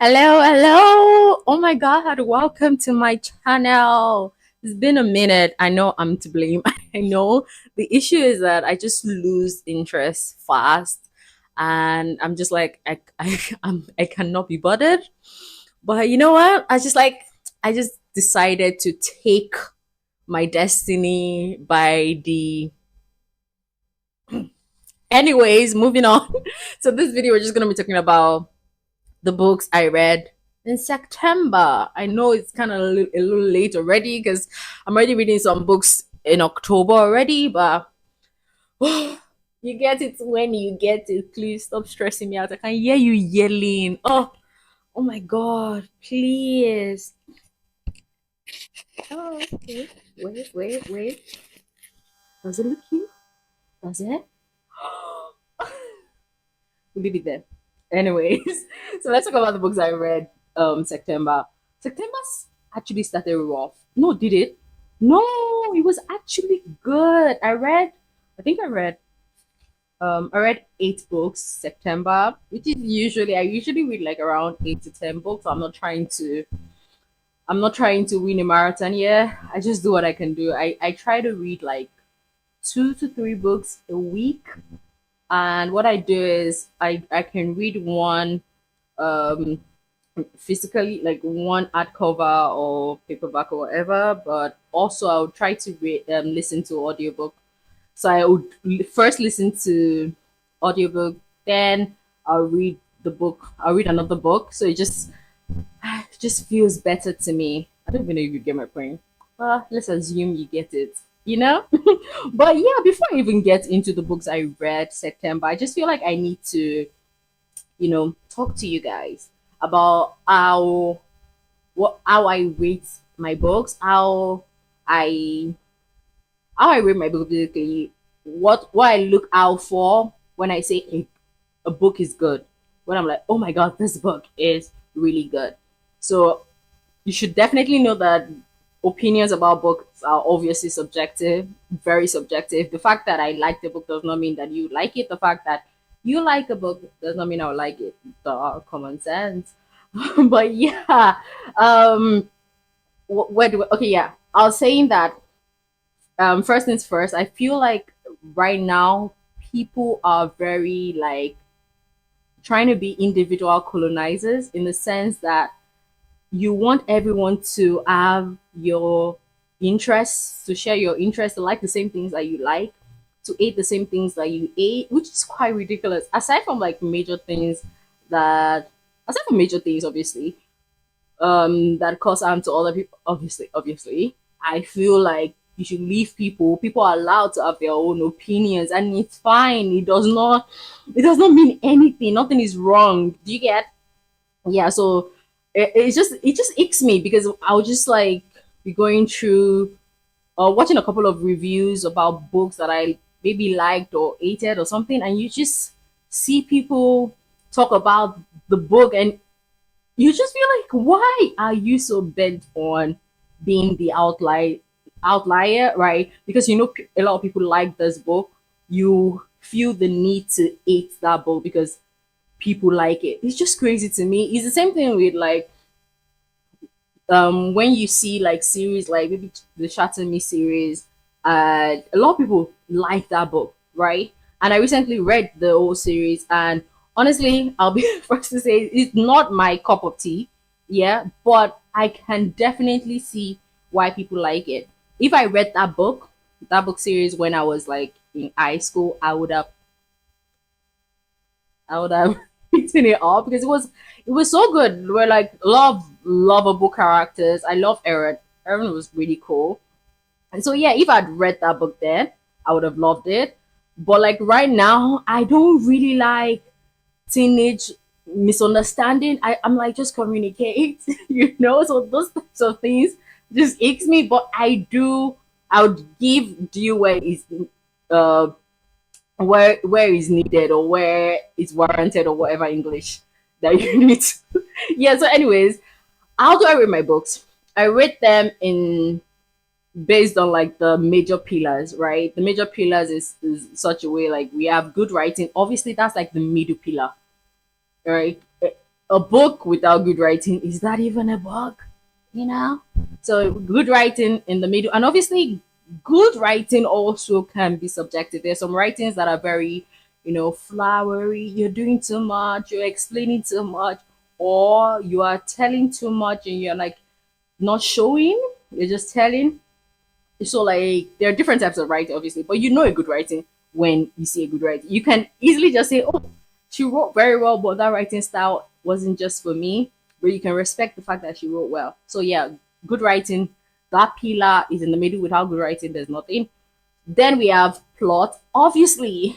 Hello, hello. Oh my God, welcome to my channel. It's been a minute. I know I'm to blame. I know the issue is that I just lose interest fast and I'm just like I cannot be bothered. But you know what? I just decided to take my destiny by the anyways, moving on. So this video we're just going to be talking about the books I read in September. I know it's kind of a little late already because I'm already reading some books in October already, but you get it when you get it. Please stop stressing me out. I can hear you yelling. Oh my God, please. Oh, okay. Wait. Does it look cute? Does it? We'll leave it there. Anyways, so let's talk about the books I read September. September actually started rough. No, did it? No, it was actually good. I read 8 books September, which is I usually read like around 8 to 10 books. So I'm not trying to win a marathon. Yeah, I just do what I can do. I try to read like 2 to 3 books a week. And what I do is I can read one um physically, like one hardcover or paperback or whatever, but also I'll try to listen to audiobook. So I would first listen to audiobook, then I'll read another book. So it just feels better to me. I don't even know if you get my point. Well, let's assume you get it, you know? But yeah, before I even get into the books I read September, I just feel like I need to, talk to you guys about how I rate my books, I how I rate my book basically, what I look out for when I say a book is good. When I'm like, oh my god, this book is really good. So you should definitely know that opinions about books are obviously subjective, very subjective. The fact that I like the book does not mean that you like it. The fact that you like a book does not mean I will like it. The common sense. But yeah, um, okay, yeah. I was saying that first things first. I feel like right now people are very like trying to be individual colonizers in the sense that you want everyone to have your interests, to share your interests, to like the same things that you like, to eat the same things that you ate, which is quite ridiculous. Aside from major things, obviously, that cause harm to other people, obviously, I feel like you should leave people are allowed to have their own opinions and it's fine. It does not mean anything. Nothing is wrong. Do you get? Yeah, so it just icks me because I'll just like be going through watching a couple of reviews about books that I maybe liked or hated or something, and you just see people talk about the book and you just feel like, why are you so bent on being the outlier, right? Because a lot of people like this book. You feel the need to hate that book because people like it. It's just crazy to me. It's the same thing with like when you see like series like maybe the Shatter Me series, a lot of people like that book, right? And I recently read the whole series, and honestly, I'll be the first to say it's not my cup of tea, yeah, but I can definitely see why people like it. If I read that book series when I was like in high school, I would have eaten it all because it was so good. We're like lovable characters. I love Aaron. Aaron was really cool. And so yeah, if I'd read that book then, I would have loved it. But like right now, I don't really like teenage misunderstanding. I'm like just communicate, So those types of things just aches me. But I would give due uh where is needed or where is warranted or whatever English that you need to. Yeah, so anyways, how do I read my books? I read them in based on like the major pillars, right? The major pillars is such a way like we have good writing. Obviously, that's like the middle pillar, right? a book without good writing, is that even a book? You know? So good writing in the middle, and obviously good writing also can be subjective. There's some writings that are very, flowery. You're doing too much, you're explaining too much, or you are telling too much and you're like not showing, you're just telling. So like there are different types of writing, obviously, but you know a good writing when you see a good writing. You can easily just say, "Oh, she wrote very well, but that writing style wasn't just for me." But you can respect the fact that she wrote well. So yeah, good writing. That pillar is in the middle. Without good writing, there's nothing. Then we have plot. Obviously,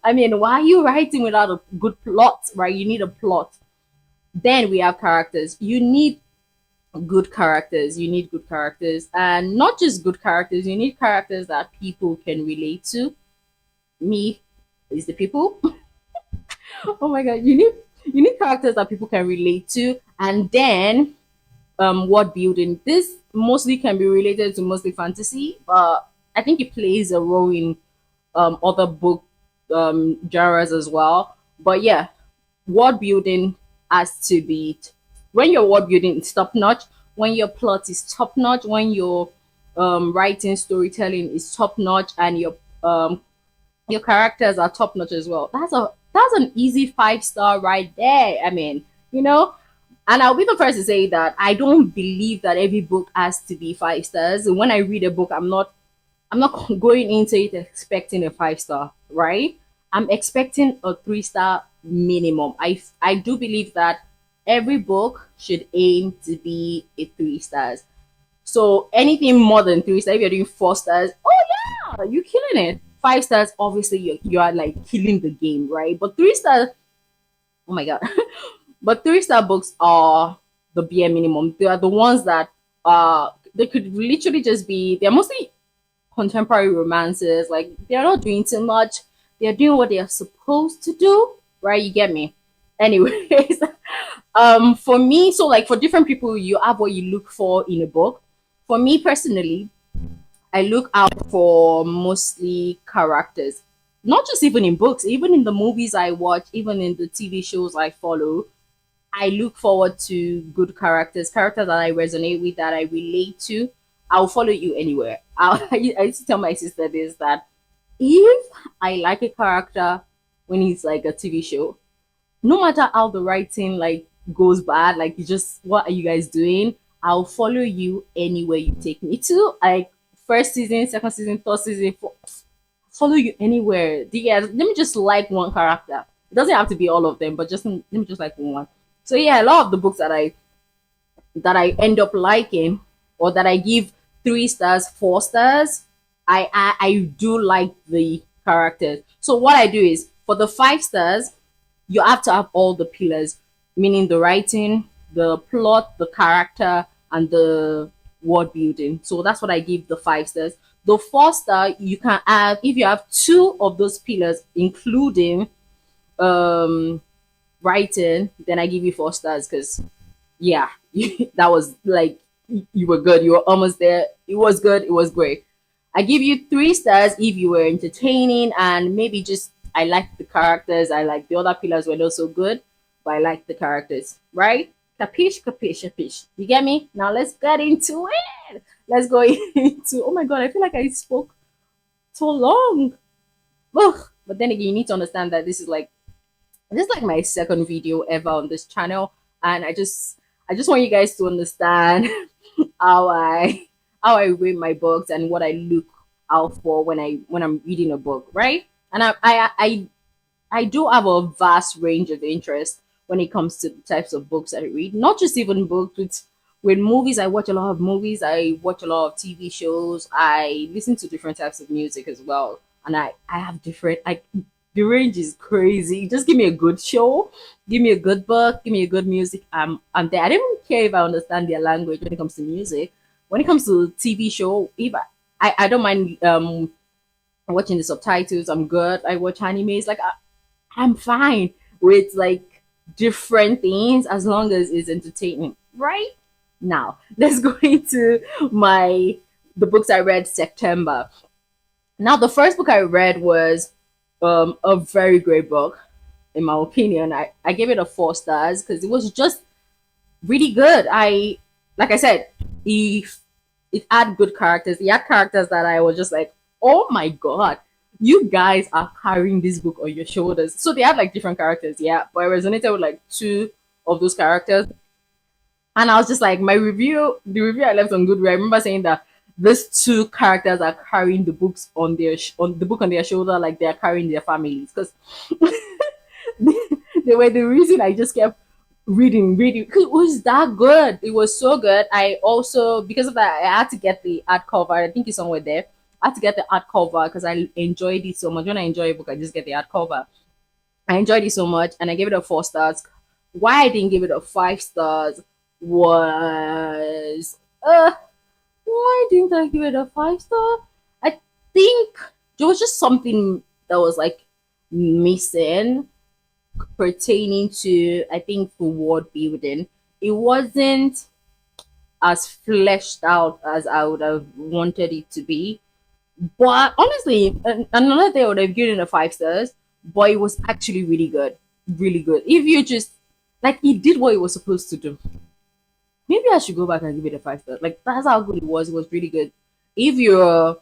I mean, why are you writing without a good plot, right? You need a plot. Then we have characters. You need good characters. You need good characters, and not just good characters. You need characters that people can relate to. Me is the people. Oh my god, you need characters that people can relate to, and then world building. This mostly can be related to mostly fantasy, but I think it plays a role in other book genres as well. But yeah, world building has to be, when your world building is top notch, when your plot is top notch, when your writing storytelling is top notch, and your characters are top notch as well. That's an easy 5 star right there. I mean, you know, and I'll be the first to say that I don't believe that every book has to be 5 stars. When I read a book, I'm not going into it expecting a 5 star, right? I'm expecting a 3 star minimum. I do believe that every book should aim to be a 3 stars. So anything more than 3 stars, if you're doing 4 stars, oh yeah, you're killing it. 5 stars, obviously you are like killing the game, right? But 3 stars, oh my god. But 3 star books are the bare minimum. They are the ones that they could literally just be, they're mostly contemporary romances. Like they're not doing too much. They're doing what they are supposed to do, right? You get me? Anyways, for me, so like for different people, you have what you look for in a book. For me personally, I look out for mostly characters. Not just even in books, even in the movies I watch, even in the TV shows I follow, I look forward to good characters that I resonate with, that I relate to. I'll follow you anywhere. I used to tell my sister this, that if I like a character when he's like a TV show, no matter how the writing like goes bad, like you just, what are you guys doing? I'll follow you anywhere you take me to. Like first season, second season, third season, follow you anywhere. Yeah, let me just like one character. It doesn't have to be all of them, but just let me just like one. So yeah, a lot of the books that I end up liking, or that I give 3 stars, 4 stars, I do like the characters. So what I do is, for the 5 stars, you have to have all the pillars, meaning the writing, the plot, the character, and the world building. So that's what I give the 5 stars. The 4 star, you can have, if you have two of those pillars, including um writing, then I give you 4 stars, because yeah, that was like, you were good. You were almost there. It was good. It was great. I give you 3 stars if you were entertaining, and maybe just I like the characters. I like the other pillars were not so good, but I like the characters. Right? Capiche, capiche, capiche. You get me? Now let's get into it. Let's go into. Oh my god, I feel like I spoke so long. Ugh. But then again, you need to understand that this is like my second video ever on this channel, and I just want you guys to understand how I read my books and what I look out for when I'm reading a book, right? And I do have a vast range of interest when it comes to the types of books I read. Not just even books, with movies. I watch a lot of movies. I watch a lot of TV shows. I listen to different types of music as well, and I have different, like, the range is crazy. Just give me a good show, give me a good book, give me a good music. I'm there. I don't even care if I understand their language when it comes to music. When it comes to TV show, if I don't mind watching the subtitles. I'm good. I watch animes. Like I'm fine with like different things as long as it's entertaining. Right? Now, let's go into my the books I read September. Now, the first book I read was a very great book. in my opinion. I gave it a 4 stars because it was just really good. Like I said, if it had good characters, it had characters that I was just like, oh my god, you guys are carrying this book on your shoulders. So they had like different characters, yeah, but I resonated with like two of those characters. And I was just like, the review I left on Goodreads, I remember saying that these two characters are carrying the books on on the book on their shoulder, like they're carrying their families, because they were the reason I just kept reading. It was that good. It was so good. I also, because of that, I had to get the art cover. I think it's somewhere there. I had to get the art cover because I enjoyed it so much. When I enjoy a book, I just get the art cover. I enjoyed it so much, and I gave it a 4 stars. Why I didn't give it a 5 stars was why didn't I give it a 5 star? I think there was just something that was like missing pertaining to, I think, the world building. It wasn't as fleshed out as I would have wanted it to be. But honestly, another day I would have given it a 5 stars, but it was actually really good. Really good. If you just like, it did what it was supposed to do. Maybe I should go back and give it a 5 star. Like, that's how good it was. It was really good. If you're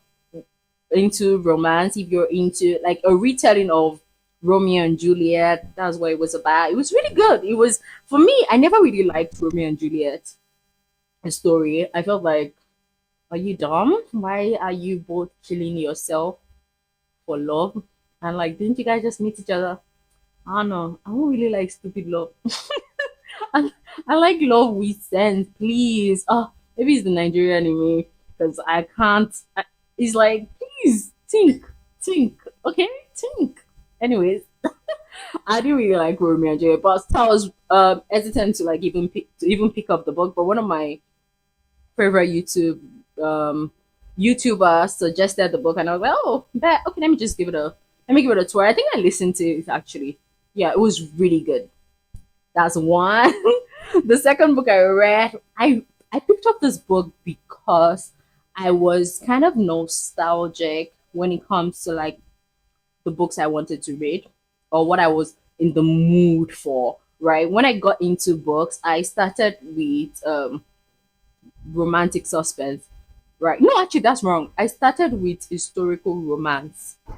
into romance, if you're into like a retelling of Romeo and Juliet, that's what it was about. It was really good. It was, for me, I never really liked Romeo and Juliet story. I felt like, are you dumb? Why are you both killing yourself for love? And like, didn't you guys just meet each other? I don't know. I don't really like stupid love. I, I like love with sense, please. Oh, maybe it's the Nigerian in me because I can't. It's like, please think, okay, think. Anyways, I didn't really like Romeo and Juliet, but I was hesitant to like even pick up the book. But one of my favorite um YouTubers suggested the book, and I was like, oh, that okay. Let me give it a tour. I think I listened to it actually. Yeah, it was really good. That's one. The second book I read, I picked up this book because I was kind of nostalgic when it comes to like the books I wanted to read or what I was in the mood for. Right. When I got into books, I started with romantic suspense. Right. No, actually that's wrong. I started with historical romance. I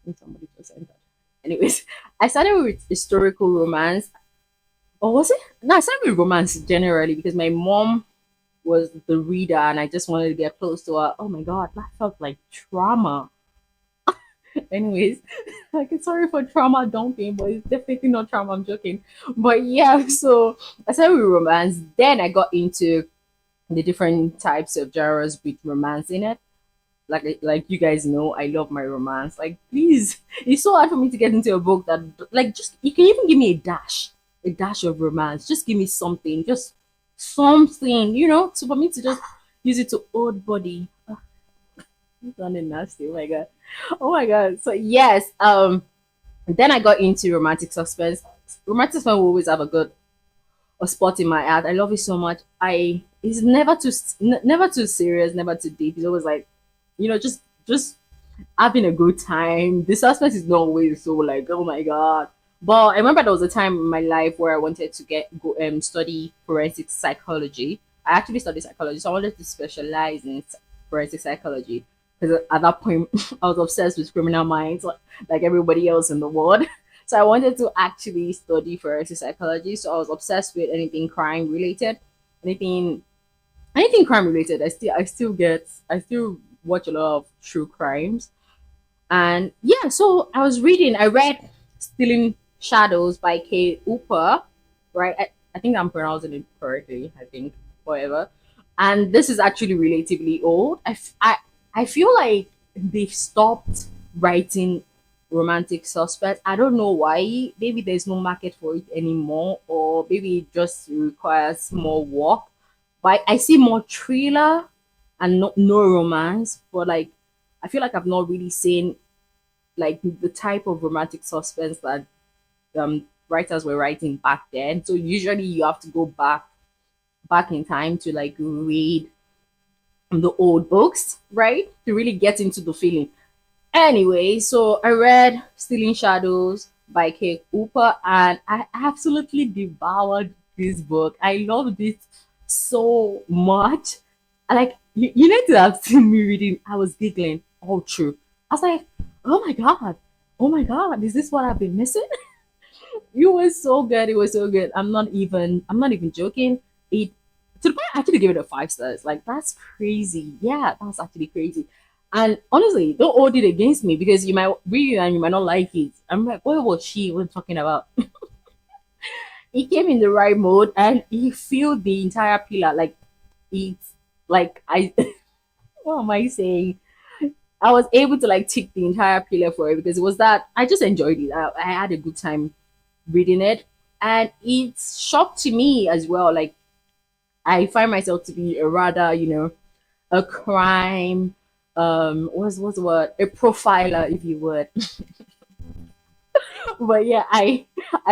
think somebody just entered. Anyways, I started with historical romance. Or was it? No, I started with romance generally because my mom was the reader and I just wanted to get close to her. Oh my god, that felt like trauma. Anyways, like sorry for trauma dumping, but it's definitely not trauma. I'm joking. But yeah, so I started with romance. Then I got into the different types of genres with romance in it. Like you guys know, I love my romance. Like please, it's so hard for me to get into a book that like just you can even give me a dash of romance. Just give me something, just something, to for me to just use it to old body. It's sounding nasty. Oh my god. Oh my god. So yes, then I got into romantic suspense. Romantic suspense will always have a spot in my heart. I love it so much. It's never too serious, never too deep. It's always like, just having a good time. The suspense is not always so like, oh my god. But I remember there was a time in my life where I wanted to go study forensic psychology. I actually studied psychology, so I wanted to specialize in forensic psychology because at that point I was obsessed with criminal minds, like everybody else in the world. So I wanted to actually study forensic psychology. So I was obsessed with anything crime related, anything anything crime related. I still watch a lot of true crimes. And yeah, so I read Stealing Shadows by Kate Hooper, right? I think I'm pronouncing it correctly, I think, whatever. And this is actually relatively old. I feel like they've stopped writing romantic suspense. I don't know why. Maybe there's no market for it anymore, or maybe it just requires more work. But I see more thriller and no romance. But like, I feel like I've not really seen like the type of romantic suspense that writers were writing back then. So usually you have to go back in time to like read the old books, right? To really get into the feeling. Anyway, so I read Stealing Shadows by Kate Cooper and I absolutely devoured this book. I loved it so much. Like, you need to have seen me reading. I was giggling all through. I was like, oh my God. Oh my God. Is this what I've been missing? It was so good. It was so good. I'm not even joking. It to the point I actually give it a 5 stars. Like that's crazy. Yeah, that's actually crazy. And honestly, don't hold it against me because you might read it and you might not like it. I'm like, what was she even talking about? He came in the right mode and he filled the entire pillar. Like it's like I what am I saying? I was able to like tick the entire pillar for it because it was that I just enjoyed it. I had a good time reading it. And it's shocked to me as well. Like I find myself to be a rather, a crime, what's the word? A profiler, if you would. But yeah, I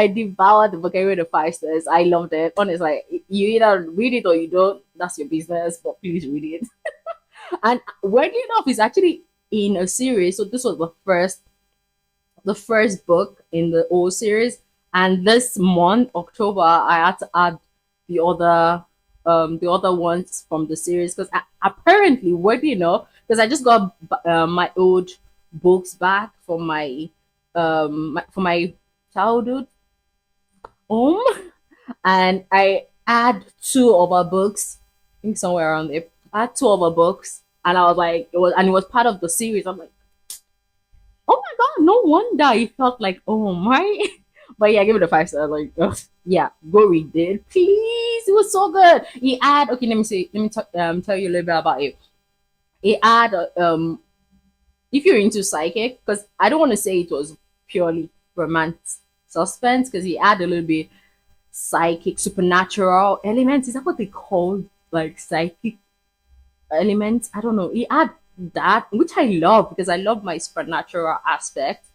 devoured the book. I read the 5 stars. I loved it. Honestly, like, you either read it or you don't. That's your business. But please read it. And weirdly enough, it's actually in a series. So this was the first book in the whole series. And this month, October, I had to add the other ones from the series because apparently, what do you know? Because I just got my old books back from my childhood home, and I add two of our books. I think somewhere around there. I had two of our books, and I was like, it was part of the series. I'm like, oh my god, no wonder it felt like oh my. But yeah, give it a 5 star. Like, ugh, yeah, go read it, please. It was so good. He had okay. Let me see. Let me tell you a little bit about it. He had if you're into psychic, because I don't want to say it was purely romance suspense, because he had a little bit psychic supernatural elements. Is that what they call like psychic elements? I don't know. He had that, which I love because I love my supernatural aspect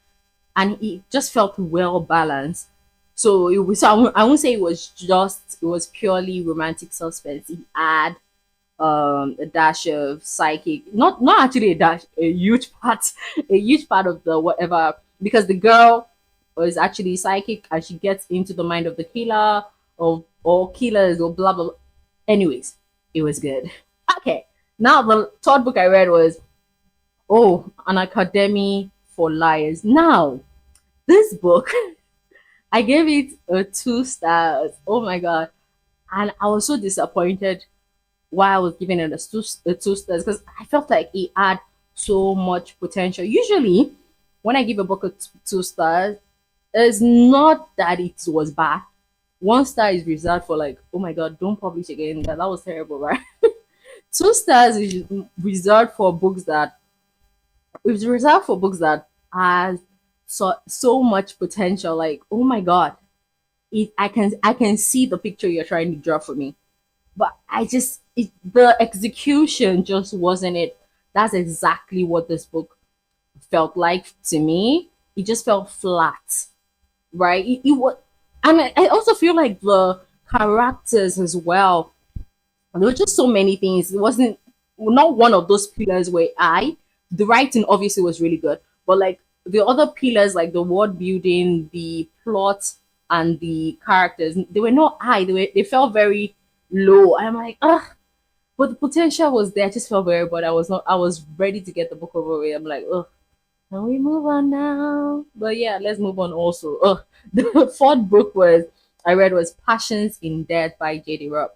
and it just felt well balanced. So it was. I won't say it was purely romantic suspense. It had a dash of psychic, not actually a dash, a huge part, a huge part of the whatever because the girl was actually psychic and she gets into the mind of the killer or killers or blah blah. Blah. Anyways, it was good. Okay, now the third book I read was An Academy for Liars. Now this book, I gave it a 2 stars. Oh my god. And I was so disappointed why I was giving it a two stars because I felt like it had so much potential. Usually, when I give a book a 2 stars, it's not that it was bad. 1 star is reserved for like, oh my god, don't publish again. That was terrible, right? 2 stars is reserved for books that it's reserved for books that has so much potential. Like, oh my god, I can see the picture you're trying to draw for me, but the execution just wasn't it. That's exactly what this book felt like to me. It just felt flat, right? It was, and I also feel like the characters as well. There were just so many things. It wasn't not one of those pillars where the writing obviously was really good, but like the other pillars, like the world building, the plot, and the characters, they were not high. They felt very low. I'm like, ugh. But the potential was there. I just felt very bored. I was not. I was ready to get the book over with. I'm like, ugh. Can we move on now? But yeah, let's move on. Also, ugh. The fourth book I read was Passions in Death by J.D. Robb.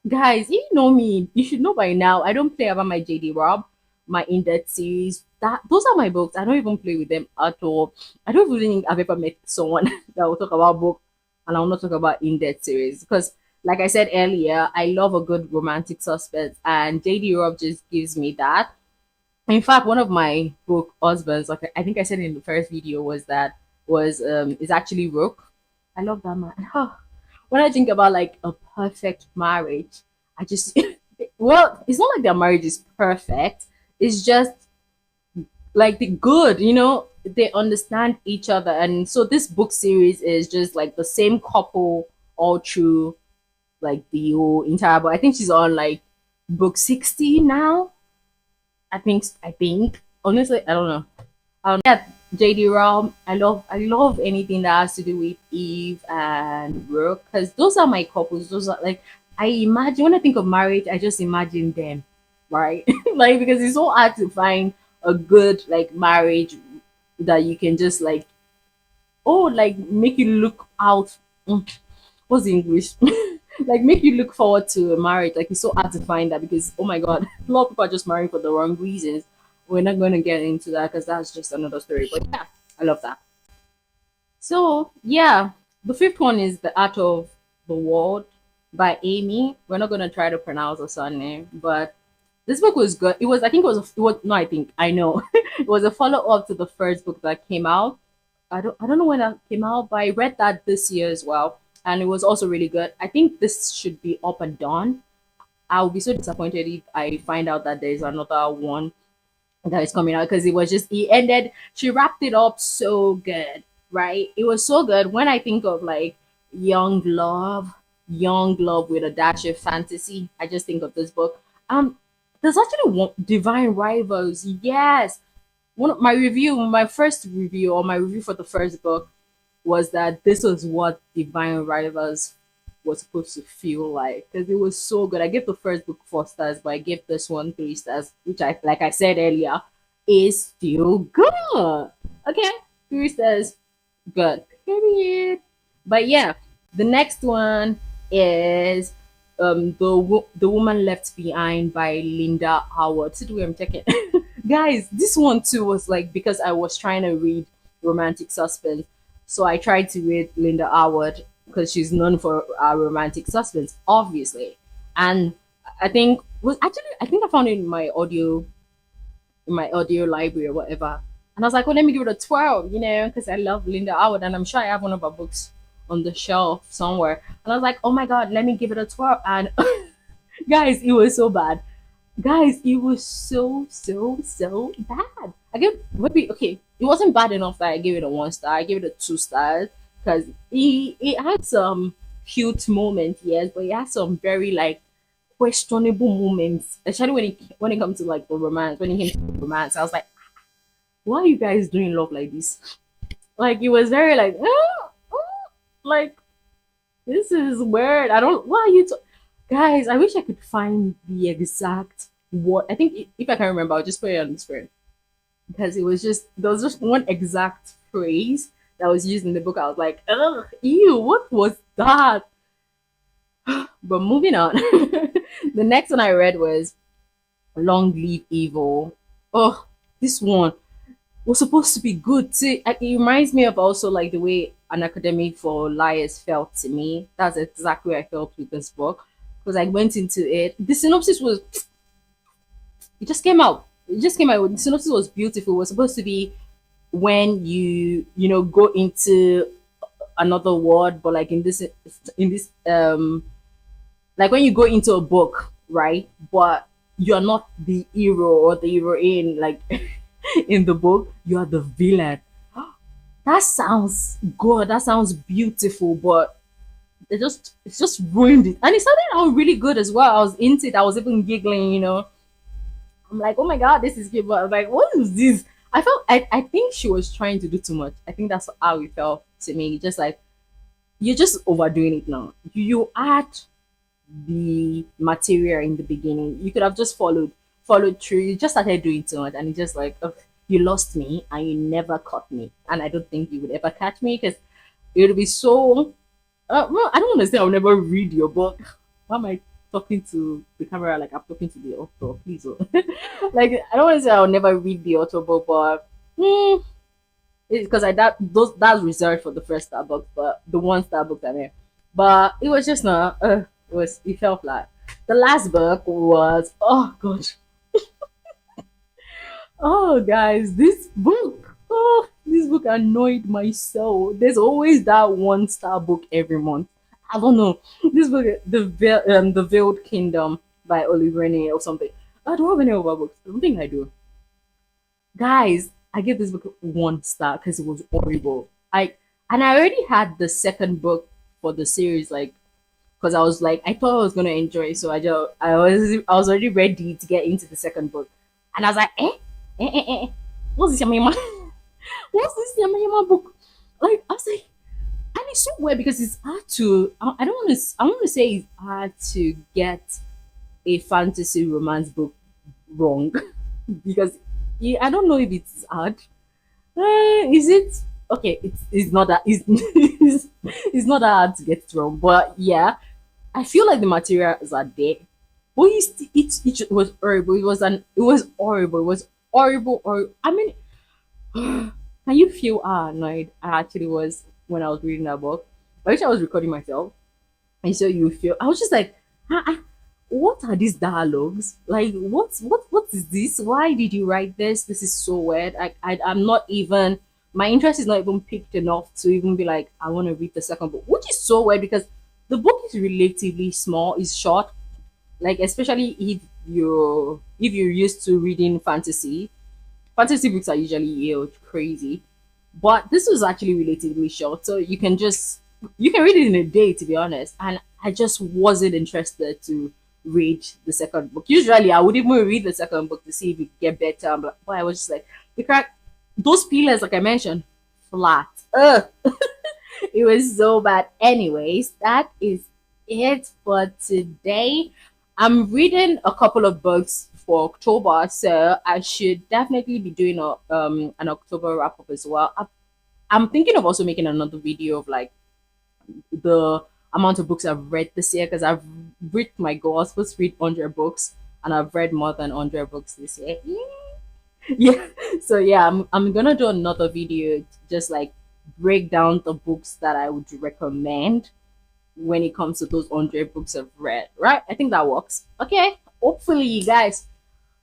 Guys, if you know me, you should know by now. I don't play about my JD Robb, my in-depth series. Those are my books. I don't even play with them at all. I don't really think I've ever met someone that will talk about book and I will not talk about in-depth series because, like I said earlier, I love a good romantic suspense, and JD Robb just gives me that. In fact, one of my book husbands, like I think I said in the first video, is actually Rook. I love that man. When I think about like a perfect marriage, I just well, it's not like their marriage is perfect. It's just like the good, they understand each other. And so this book series is just like the same couple all through like the whole entire book. I think she's on like book 60 now. I think honestly, I don't know. Yeah, JD Rom. I love anything that has to do with Eve and Brooke because those are my couples. Those are like I imagine when I think of marriage, I just imagine them, right? Like because it's so hard to find a good like marriage that you can just like like make you look out. What's the English? Like make you look forward to a marriage. Like it's so hard to find that because oh my god, a lot of people are just marrying for the wrong reasons. We're not going to get into that because that's just another story. But yeah, I love that. So yeah, the fifth one is The Art of the World by Amy. We're not going to try to pronounce her surname, but this book was good. It was, I think it was, no, I think, I know. It was a follow up to the first book that came out. I don't know when that came out, but I read that this year as well. And it was also really good. I think this should be up and done. I'll be so disappointed if I find out that there's another one that is coming out because it was just it ended. She wrapped it up so good, right? It was so good. When I think of like young love, young love with a dash of fantasy, I just think of this book. There's actually one Divine Rivals. Yes, one of my first review or my review for the first book was that this was what Divine Rivals was supposed to feel like because it was so good. I gave the first book 4 stars, but I gave this one 3 stars, which I like I said earlier is still good. Okay, 3 stars, good. Period. But yeah, the next one is the woman left behind by Linda Howard. See the way I'm checking, guys. This one too was like because I was trying to read romantic suspense, so I tried to read Linda Howard because she's known for romantic suspense, obviously. And I think I found it in my audio library or whatever. And I was like, well, let me give it a 12, because I love Linda Howard and I'm sure I have one of her books on the shelf somewhere. And I was like, oh my God, let me give it a 12. And guys, it was so bad. Guys, it was so, so, so bad. I gave, maybe, okay, it wasn't bad enough that I gave it a 1 star. I gave it a 2 stars because it had some cute moments, yes, but it had some very like questionable moments, especially when it comes to like the romance. When it came to romance, I was like, why are you guys doing love like this? Like it was very like, like this is weird. I don't. Why are you, guys? I wish I could find the exact what. I think if I can remember, I'll just put it on the screen because it was just there was just one exact phrase that was used in the book. I was like, ugh, ew, what was that? But moving on, the next one I read was Long Live Evil. Oh, this one was supposed to be good too. It reminds me of also like the way An Academy for Liars felt to me. That's exactly what I felt with this book because I went into it. The synopsis was it just came out. It just came out. The synopsis was beautiful. It was supposed to be when you go into another world, but like in this like when you go into a book, right? But you're not the hero or the heroine, like in the book, you are the villain. That sounds good. That sounds beautiful, but it's just ruined it. And it started out really good as well. I was into it. I was even giggling. I'm like, oh my god, this is good. But I was like, what is this? I think she was trying to do too much. I think that's how it felt to me. Just like you're just overdoing it now. You add the material in the beginning. You could have just followed through. You just started doing too much, and it's just like, ugh, you lost me, and you never caught me, and I don't think you would ever catch me because it would be so. Well, I don't want to say I'll never read your book. Why am I talking to the camera like I'm talking to the author? Please, oh. Like I don't want to say I'll never read the author book, but it's because I that's reserved for the first Starbucks, but the 1 star book I mean. But it was just not. It felt flat. The last book was oh gosh, oh guys, this book annoyed my soul. There's always that 1 star book every month. I don't know this book, the Veiled Kingdom by Oliver Rennie or something. I don't have any other books. I don't think I do. Guys, I gave this book 1 star because it was horrible. I already had the second book for the series, like because I was like I thought I was gonna enjoy, it, so I was already ready to get into the second book, and I was like, what's this, Yamima? What's this Yama Yama book? Like I was like, and it's so weird because it's hard to. I don't want to. I want to say it's hard to get a fantasy romance book wrong because I don't know if it's hard. Is it okay? It's not that it's not that hard to get it wrong, but yeah, I feel like the materials are there. But it was horrible. It was horrible. It was horrible. Or I mean, can you feel how annoyed I actually was when I was reading that book? I wish I was recording myself, and so you feel. I was just like, what are these dialogues? Like, what is this? Why did you write this? This is so weird. I'm not even. My interest is not even piqued enough to even be like, I want to read the second book, which is so weird because the book is relatively small. It's short, like especially if you're used to reading fantasy books are usually huge, crazy, but this was actually relatively short, so you can read it in a day, to be honest. And I just wasn't interested to read the second book. Usually I would even read the second book to see if it get better, but I was just like, the crack, those pillars, like I mentioned, flat. Ugh. It was so bad. Anyways, that is it for today. I'm reading a couple of books for October, so I should definitely be doing a an October wrap up as well. I'm thinking of also making another video of like the amount of books I've read this year because I've reached my goal. I was supposed to read 100 books, and I've read more than 100 books this year. Yeah. So yeah, I'm gonna do another video to just like break down the books that I would recommend when it comes to those 100 books I've read. Right? I think that works. Okay. Hopefully, you guys.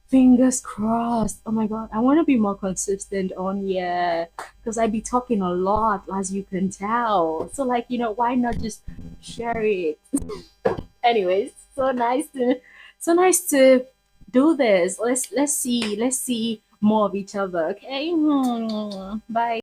Fingers crossed. Oh my god, I want to be more consistent on here because I be talking a lot, as you can tell. So like, why not just share it? Anyways, so nice to do this. Let's see more of each other. Okay. Bye.